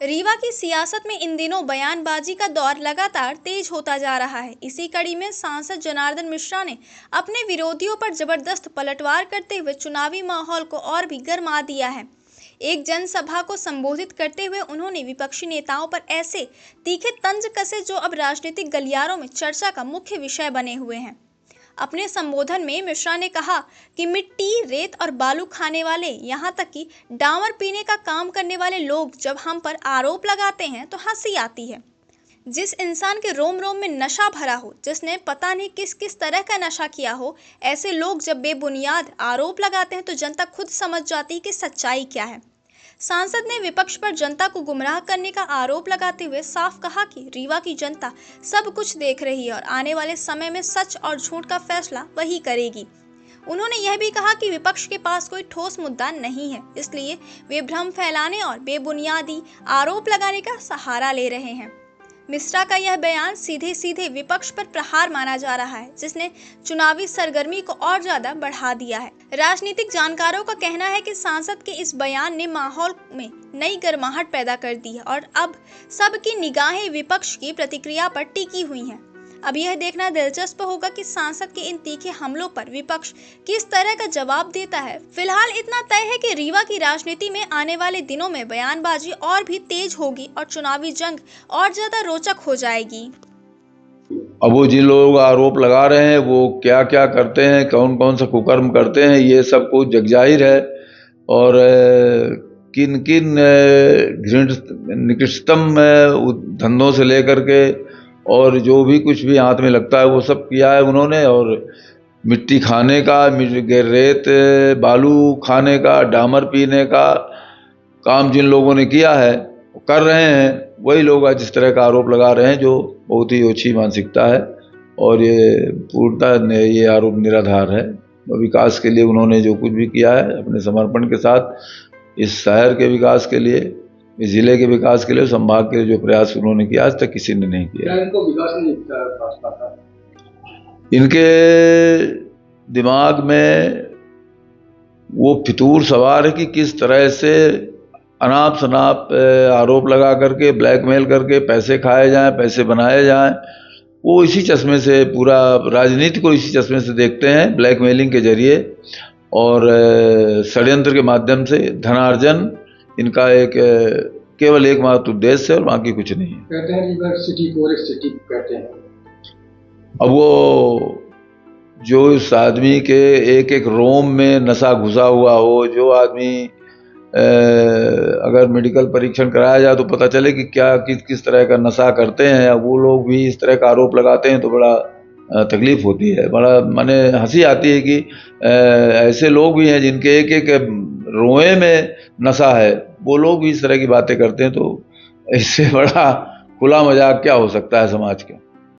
रीवा की सियासत में इन दिनों बयानबाजी का दौर लगातार तेज होता जा रहा है। इसी कड़ी में सांसद जनार्दन मिश्रा ने अपने विरोधियों पर जबरदस्त पलटवार करते हुए चुनावी माहौल को और भी गरमा दिया है। एक जनसभा को संबोधित करते हुए उन्होंने विपक्षी नेताओं पर ऐसे तीखे तंज कसे जो अब राजनीतिक गलियारों में चर्चा का मुख्य विषय बने हुए हैं। अपने संबोधन में मिश्रा ने कहा कि मिट्टी, रेत और बालू खाने वाले, यहाँ तक कि डामर पीने का काम करने वाले लोग जब हम पर आरोप लगाते हैं तो हंसी आती है। जिस इंसान के रोम रोम में नशा भरा हो, जिसने पता नहीं किस किस तरह का नशा किया हो, ऐसे लोग जब बेबुनियाद आरोप लगाते हैं तो जनता खुद समझ जाती है कि सच्चाई क्या है। सांसद ने विपक्ष पर जनता को गुमराह करने का आरोप लगाते हुए साफ कहा कि रीवा की जनता सब कुछ देख रही है और आने वाले समय में सच और झूठ का फैसला वही करेगी। उन्होंने यह भी कहा कि विपक्ष के पास कोई ठोस मुद्दा नहीं है, इसलिए वे भ्रम फैलाने और बेबुनियादी आरोप लगाने का सहारा ले रहे हैं। मिश्रा का यह बयान सीधे सीधे विपक्ष पर प्रहार माना जा रहा है, जिसने चुनावी सरगर्मी को और ज्यादा बढ़ा दिया है। राजनीतिक जानकारों का कहना है कि सांसद के इस बयान ने माहौल में नई गर्माहट पैदा कर दी है और अब सबकी निगाहें विपक्ष की प्रतिक्रिया पर टिकी हुई हैं। अब यह देखना दिलचस्प होगा कि सांसद के इन तीखे हमलों पर विपक्ष किस तरह का जवाब देता है। फिलहाल इतना तय है कि रीवा की राजनीति में आने वाले दिनों में बयानबाजी और भी तेज होगी और चुनावी जंग और ज्यादा रोचक हो जाएगी। अब वो जिन लोग आरोप लगा रहे हैं वो क्या क्या करते हैं, कौन कौन सा कुकर्म करते हैं, ये सब कुछ जगजाहिर है। और किन किन निकृष्टतम धंधों से लेकर के और जो भी कुछ भी हाथ में लगता है वो सब किया है उन्होंने। और मिट्टी खाने का, रेत बालू खाने का, डामर पीने का काम जिन लोगों ने किया है, कर रहे हैं, वही लोग आज इस तरह का आरोप लगा रहे हैं, जो बहुत ही ओछी मानसिकता है। और ये पूर्णतः ये आरोप निराधार है। विकास के लिए उन्होंने जो कुछ भी किया है अपने समर्पण के साथ, इस शहर के विकास के लिए, इस जिले के विकास के लिए, संभाग के लिए जो प्रयास उन्होंने किया आज तक किसी ने नहीं किया। इनको विकास नहीं दिखता। इनके दिमाग में वो फितूर सवार है कि किस तरह से अनाप शनाप आरोप लगा करके, ब्लैकमेल करके पैसे खाए जाएं, पैसे बनाए जाएं। वो इसी चश्मे से, पूरा राजनीति को इसी चश्मे से देखते हैं, ब्लैकमेलिंग के जरिए और षड्यंत्र के माध्यम से धनार्जन इनका एक केवल एकमात्र उद्देश्य है और बाकी कुछ नहीं है। कहते हैं रीवा सिटी को सिटी कहते हैं। अब वो जो इस आदमी के एक एक रोम में नशा घुसा हुआ हो, जो आदमी अगर मेडिकल परीक्षण कराया जाए तो पता चले कि क्या किस तरह का नशा करते हैं, वो लोग भी इस तरह का आरोप लगाते हैं तो बड़ा तकलीफ होती है। बड़ा माने हंसी आती है कि ऐसे लोग भी हैं जिनके एक एक रोए में नशा है, वो लोग भी इस तरह की बातें करते हैं। तो इससे बड़ा खुला मजाक क्या हो सकता है समाज का।